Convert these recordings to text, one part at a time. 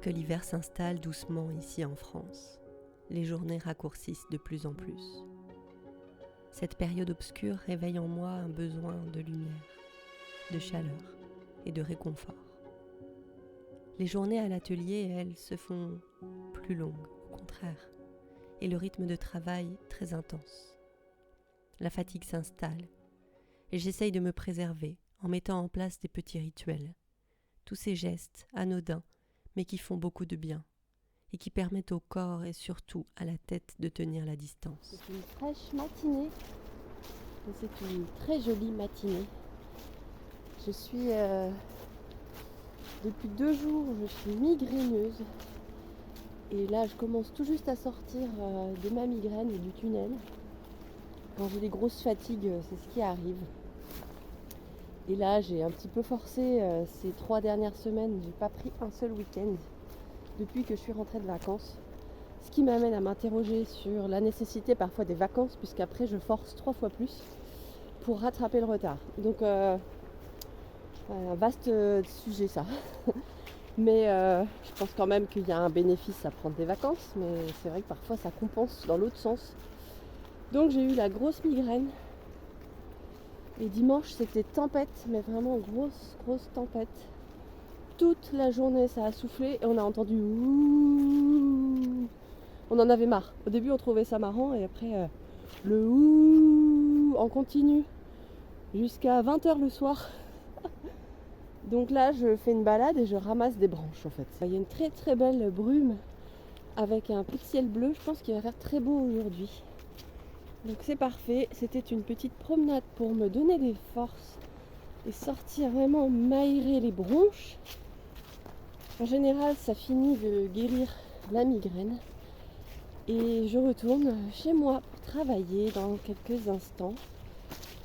que l'hiver s'installe doucement ici en France, les journées raccourcissent de plus en plus. Cette période obscure réveille en moi un besoin de lumière, de chaleur et de réconfort. Les journées à l'atelier, elles, se font plus longues, au contraire, et le rythme de travail très intense. La fatigue s'installe et j'essaye de me préserver en mettant en place des petits rituels. Tous ces gestes anodins, mais qui font beaucoup de bien et qui permettent au corps et surtout à la tête de tenir la distance. C'est une fraîche matinée et c'est une très jolie matinée. Je suis depuis 2 jours, je suis migraineuse et là je commence tout juste à sortir de ma migraine et du tunnel. Quand j'ai des grosses fatigues, c'est ce qui arrive. Et là j'ai un petit peu forcé ces 3 dernières semaines, j'ai pas pris un seul week-end depuis que je suis rentrée de vacances. Ce qui m'amène à m'interroger sur la nécessité parfois des vacances, puisqu'après je force 3 fois plus pour rattraper le retard. Donc un vaste sujet ça. Mais je pense quand même qu'il y a un bénéfice à prendre des vacances, mais c'est vrai que parfois ça compense dans l'autre sens. Donc j'ai eu la grosse migraine. Et dimanche c'était tempête, mais vraiment grosse tempête. Toute la journée ça a soufflé et on a entendu ouh. On en avait marre. Au début on trouvait ça marrant et après le ouh en continu jusqu'à 20h le soir. Donc là je fais une balade et je ramasse des branches en fait. Il y a une très belle brume avec un peu de ciel bleu. Je pense qu'il va faire très beau aujourd'hui. Donc c'est parfait. C'était une petite promenade pour me donner des forces et sortir vraiment m'aérer les bronches. En général ça finit de guérir la migraine. Et je retourne chez moi pour travailler dans quelques instants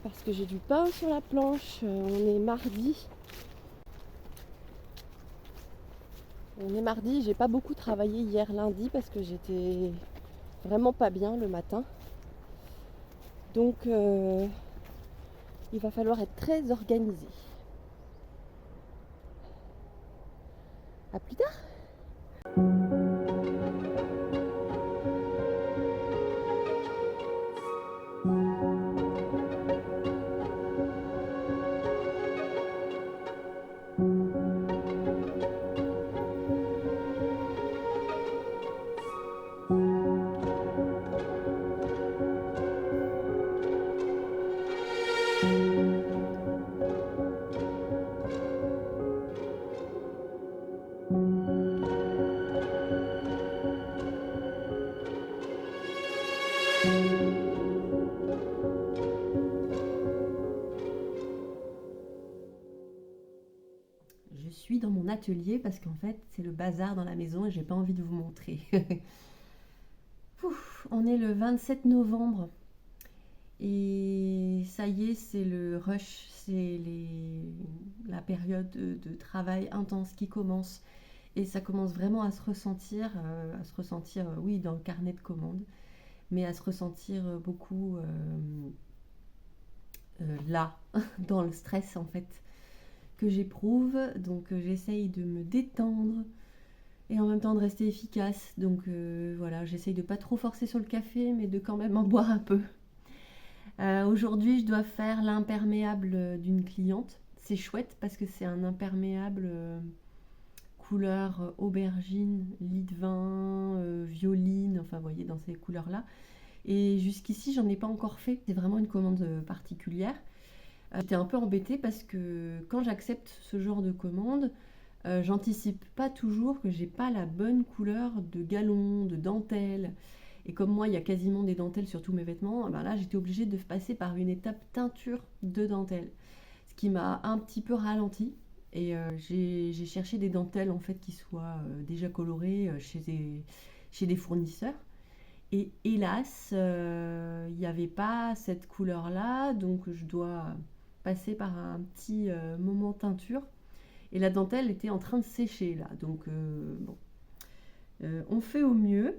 parce que j'ai du pain sur la planche. On est mardi, j'ai pas beaucoup travaillé hier lundi parce que j'étais vraiment pas bien le matin. Donc il va falloir être très organisé. À plus tard. Je suis dans mon atelier parce qu'en fait c'est le bazar dans la maison et j'ai pas envie de vous montrer. On est le 27 novembre et ça y est, c'est le rush, c'est la période de travail intense qui commence et ça commence vraiment à se ressentir, oui, dans le carnet de commandes, mais à se ressentir beaucoup là, dans le stress en fait que j'éprouve. Donc j'essaye de me détendre et en même temps de rester efficace. Donc voilà, j'essaye de pas trop forcer sur le café, mais de quand même en boire un peu. Aujourd'hui, je dois faire l'imperméable d'une cliente. C'est chouette parce que c'est un imperméable couleur aubergine, lit de vin, violine, enfin vous voyez dans ces couleurs-là. Et jusqu'ici, j'en ai pas encore fait. C'est vraiment une commande particulière. J'étais un peu embêtée parce que quand j'accepte ce genre de commande, j'anticipe pas toujours que j'ai pas la bonne couleur de galon, de dentelle. Et comme moi, il y a quasiment des dentelles sur tous mes vêtements, ben là, j'étais obligée de passer par une étape teinture de dentelle. Ce qui m'a un petit peu ralenti. Et j'ai cherché des dentelles en fait qui soient déjà colorées chez des fournisseurs. Et hélas, il n'y avait pas cette couleur-là, donc je dois passer par un petit moment teinture. Et la dentelle était en train de sécher là, donc bon, on fait au mieux,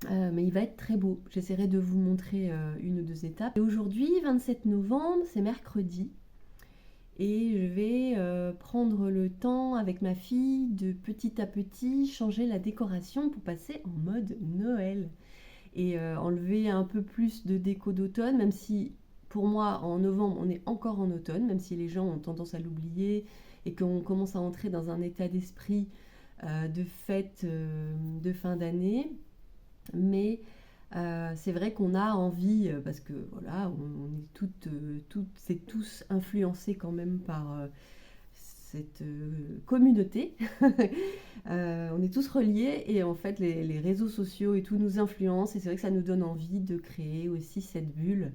mais il va être très beau. J'essaierai de vous montrer une ou deux étapes. Et aujourd'hui, 27 novembre, c'est mercredi, et je vais prendre le temps avec ma fille de petit à petit changer la décoration pour passer en mode Noël et enlever un peu plus de déco d'automne, même si pour moi en novembre on est encore en automne, même si les gens ont tendance à l'oublier et qu'on commence à entrer dans un état d'esprit de fête de fin d'année. Mais c'est vrai qu'on a envie, parce que voilà, on est toutes et tous influencés quand même par cette communauté. On est tous reliés et en fait les réseaux sociaux et tout nous influencent et c'est vrai que ça nous donne envie de créer aussi cette bulle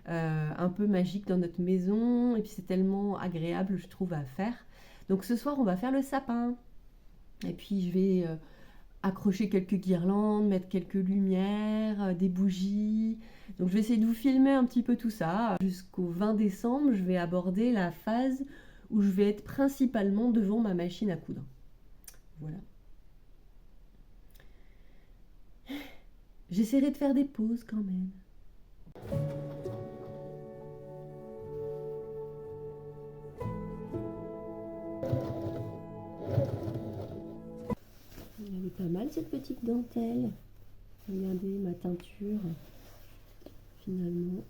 un peu magique dans notre maison et puis c'est tellement agréable je trouve à faire. Donc ce soir on va faire le sapin et puis je vais accrocher quelques guirlandes, mettre quelques lumières, des bougies. Donc je vais essayer de vous filmer un petit peu tout ça. Jusqu'au 20 décembre, je vais aborder la phase où je vais être principalement devant ma machine à coudre. Voilà. J'essaierai de faire des pauses quand même. Elle est pas mal cette petite dentelle. Regardez ma teinture, finalement.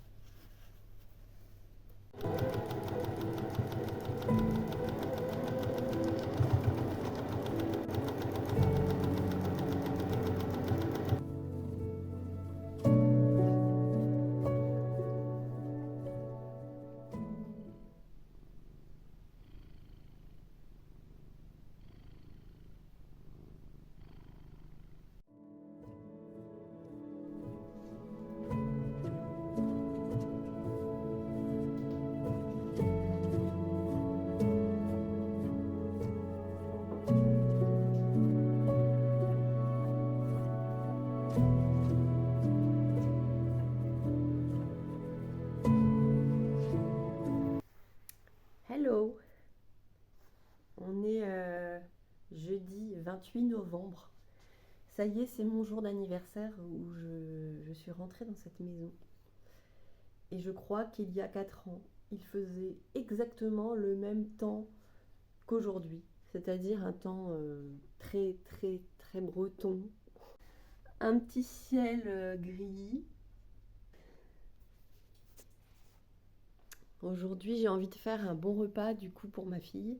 Hello, on est jeudi 28 novembre. Ça y est, c'est mon jour d'anniversaire où je suis rentrée dans cette maison. Et je crois qu'il y a 4 ans, il faisait exactement le même temps qu'aujourd'hui. C'est-à-dire un temps très très très breton. Un petit ciel gris. Aujourd'hui, j'ai envie de faire un bon repas du coup pour ma fille.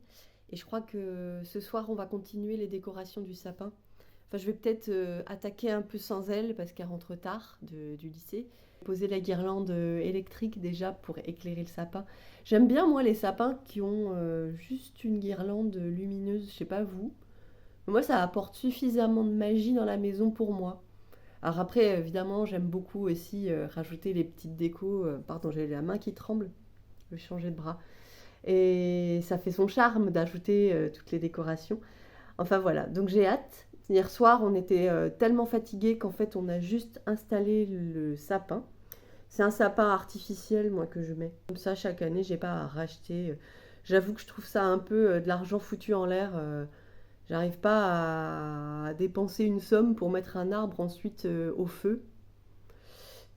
Et je crois que ce soir, on va continuer les décorations du sapin. Enfin, je vais peut-être attaquer un peu sans elle parce qu'elle rentre tard du lycée. Poser la guirlande électrique déjà pour éclairer le sapin. J'aime bien moi les sapins qui ont juste une guirlande lumineuse, je sais pas vous. Mais moi, ça apporte suffisamment de magie dans la maison pour moi. Alors après, évidemment, j'aime beaucoup aussi rajouter les petites décos. Pardon, j'ai la main qui tremble. Je vais changer de bras. Et ça fait son charme d'ajouter toutes les décorations. Enfin voilà, donc j'ai hâte. Hier soir, on était tellement fatigués qu'en fait, on a juste installé le sapin. C'est un sapin artificiel, moi, que je mets. Comme ça, chaque année, j'ai pas à racheter. J'avoue que je trouve ça un peu de l'argent foutu en l'air. J'arrive pas à dépenser une somme pour mettre un arbre ensuite au feu.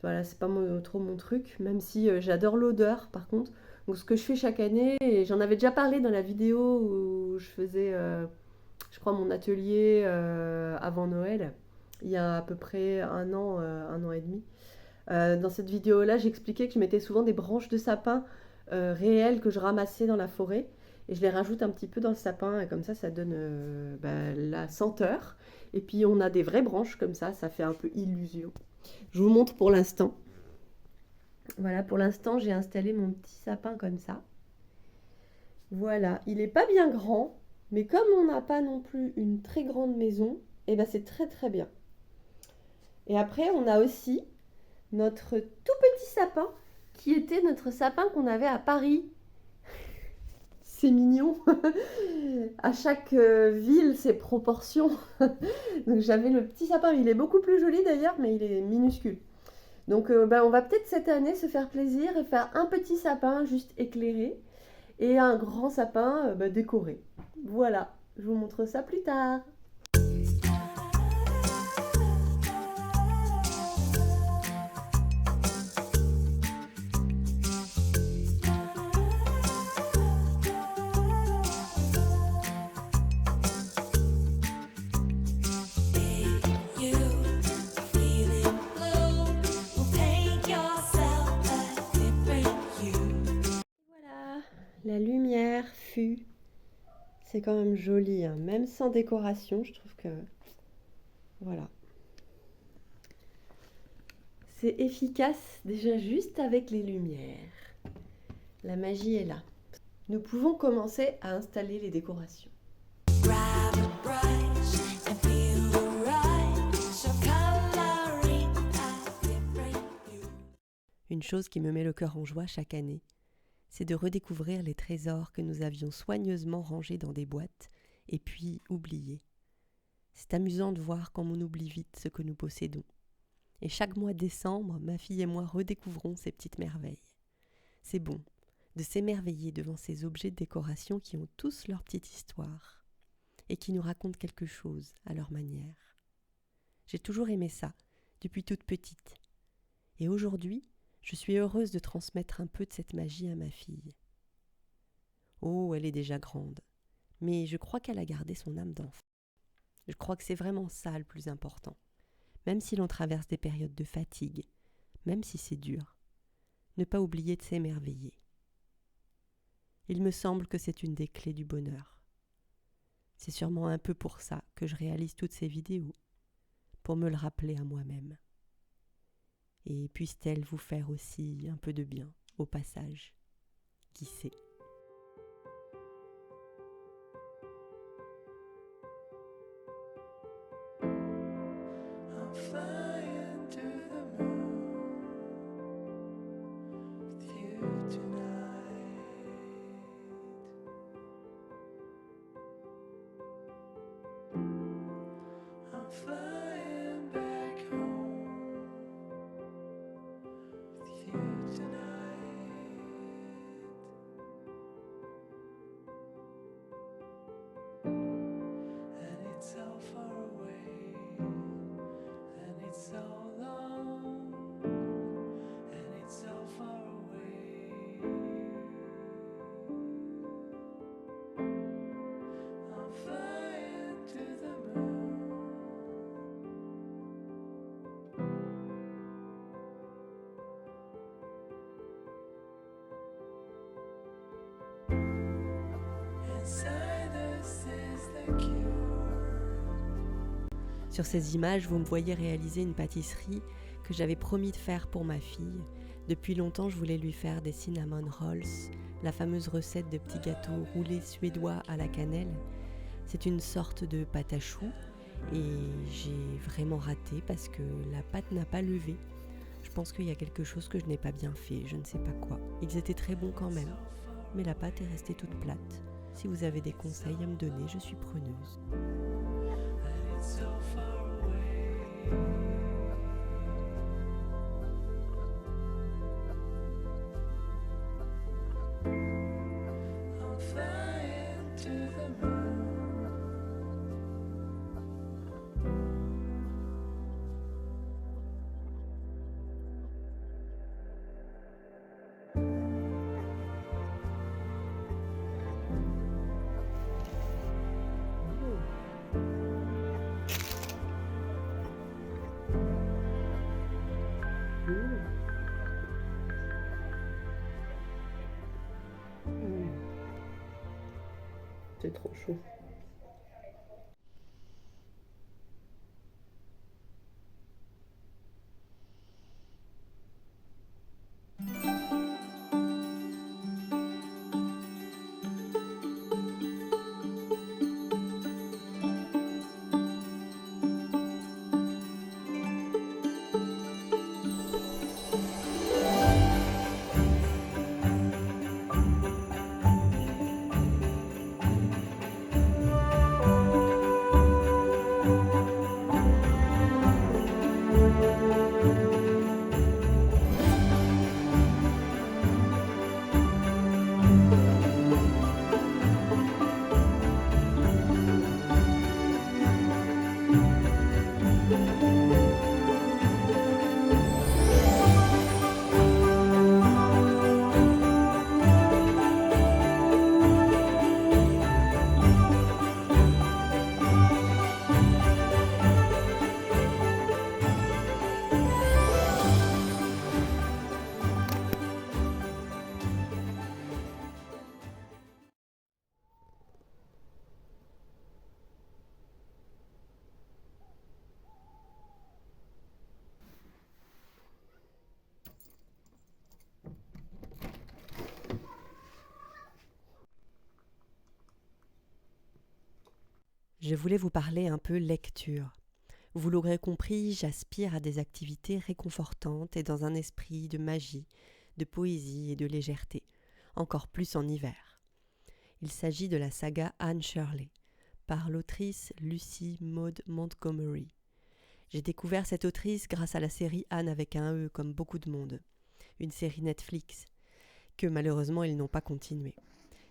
Voilà, c'est pas trop mon truc, même si j'adore l'odeur par contre. Donc ce que je fais chaque année, et j'en avais déjà parlé dans la vidéo où je faisais, je crois, mon atelier avant Noël, il y a à peu près un an et demi. Dans cette vidéo-là, j'expliquais que je mettais souvent des branches de sapin réelles que je ramassais dans la forêt. Et je les rajoute un petit peu dans le sapin, et comme ça donne la senteur. Et puis on a des vraies branches comme ça fait un peu illusion. Je vous montre pour l'instant. Voilà, pour l'instant, j'ai installé mon petit sapin comme ça. Voilà, il n'est pas bien grand, mais comme on n'a pas non plus une très grande maison, et ben c'est très très bien. Et après, on a aussi notre tout petit sapin, qui était notre sapin qu'on avait à Paris. C'est mignon. À chaque ville, ses proportions. Donc j'avais le petit sapin, il est beaucoup plus joli d'ailleurs, mais il est minuscule. Donc on va peut-être cette année se faire plaisir et faire un petit sapin juste éclairé et un grand sapin décoré. Voilà, je vous montre ça plus tard. La lumière fut, c'est quand même joli, hein. Même sans décoration, je trouve que voilà. C'est efficace déjà juste avec les lumières. La magie est là. Nous pouvons commencer à installer les décorations. Une chose qui me met le cœur en joie chaque année, c'est de redécouvrir les trésors que nous avions soigneusement rangés dans des boîtes et puis oubliés. C'est amusant de voir comme on oublie vite ce que nous possédons. Et chaque mois de décembre, ma fille et moi redécouvrons ces petites merveilles. C'est bon de s'émerveiller devant ces objets de décoration qui ont tous leur petite histoire et qui nous racontent quelque chose à leur manière. J'ai toujours aimé ça, depuis toute petite. Et aujourd'hui, je suis heureuse de transmettre un peu de cette magie à ma fille. Oh, elle est déjà grande, mais je crois qu'elle a gardé son âme d'enfant. Je crois que c'est vraiment ça le plus important. Même si l'on traverse des périodes de fatigue, même si c'est dur, ne pas oublier de s'émerveiller. Il me semble que c'est une des clés du bonheur. C'est sûrement un peu pour ça que je réalise toutes ces vidéos, pour me le rappeler à moi-même. Et puisse-t-elle vous faire aussi un peu de bien au passage, qui sait. Sur ces images, vous me voyez réaliser une pâtisserie que j'avais promis de faire pour ma fille. Depuis longtemps, je voulais lui faire des cinnamon rolls, la fameuse recette de petits gâteaux roulés suédois à la cannelle. C'est une sorte de pâte à choux et j'ai vraiment raté parce que la pâte n'a pas levé. Je pense qu'il y a quelque chose que je n'ai pas bien fait, je ne sais pas quoi. Ils étaient très bons quand même, mais la pâte est restée toute plate. Si vous avez des conseils à me donner, je suis preneuse. C'est trop chaud. Je voulais vous parler un peu lecture. Vous l'aurez compris, j'aspire à des activités réconfortantes et dans un esprit de magie, de poésie et de légèreté, encore plus en hiver. Il s'agit de la saga Anne Shirley, par l'autrice Lucy Maud Montgomery. J'ai découvert cette autrice grâce à la série Anne avec un E, comme beaucoup de monde, une série Netflix, que malheureusement ils n'ont pas continué.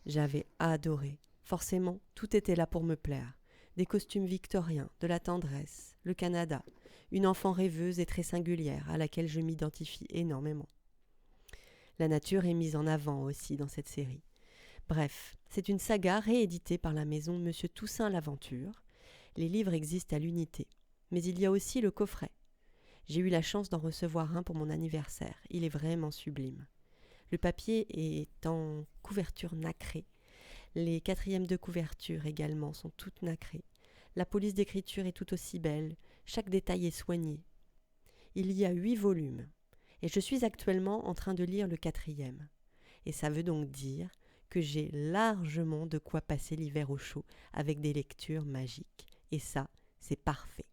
J'avais adoré. Forcément, tout était là pour me plaire. Des costumes victoriens, de la tendresse, le Canada, une enfant rêveuse et très singulière à laquelle je m'identifie énormément. La nature est mise en avant aussi dans cette série. Bref, c'est une saga rééditée par la maison Monsieur Toussaint l'Aventure. Les livres existent à l'unité, mais il y a aussi le coffret. J'ai eu la chance d'en recevoir un pour mon anniversaire. Il est vraiment sublime. Le papier est en couverture nacrée. Les 4e de couverture également sont toutes nacrées. La police d'écriture est tout aussi belle. Chaque détail est soigné. Il y a 8 volumes. Et je suis actuellement en train de lire le 4e. Et ça veut donc dire que j'ai largement de quoi passer l'hiver au chaud avec des lectures magiques. Et ça, c'est parfait.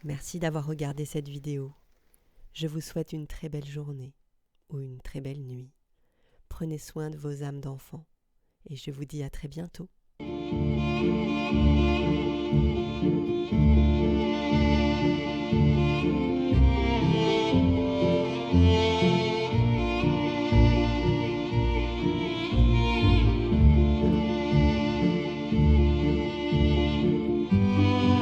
Merci d'avoir regardé cette vidéo. Je vous souhaite une très belle journée ou une très belle nuit. Prenez soin de vos âmes d'enfants et je vous dis à très bientôt.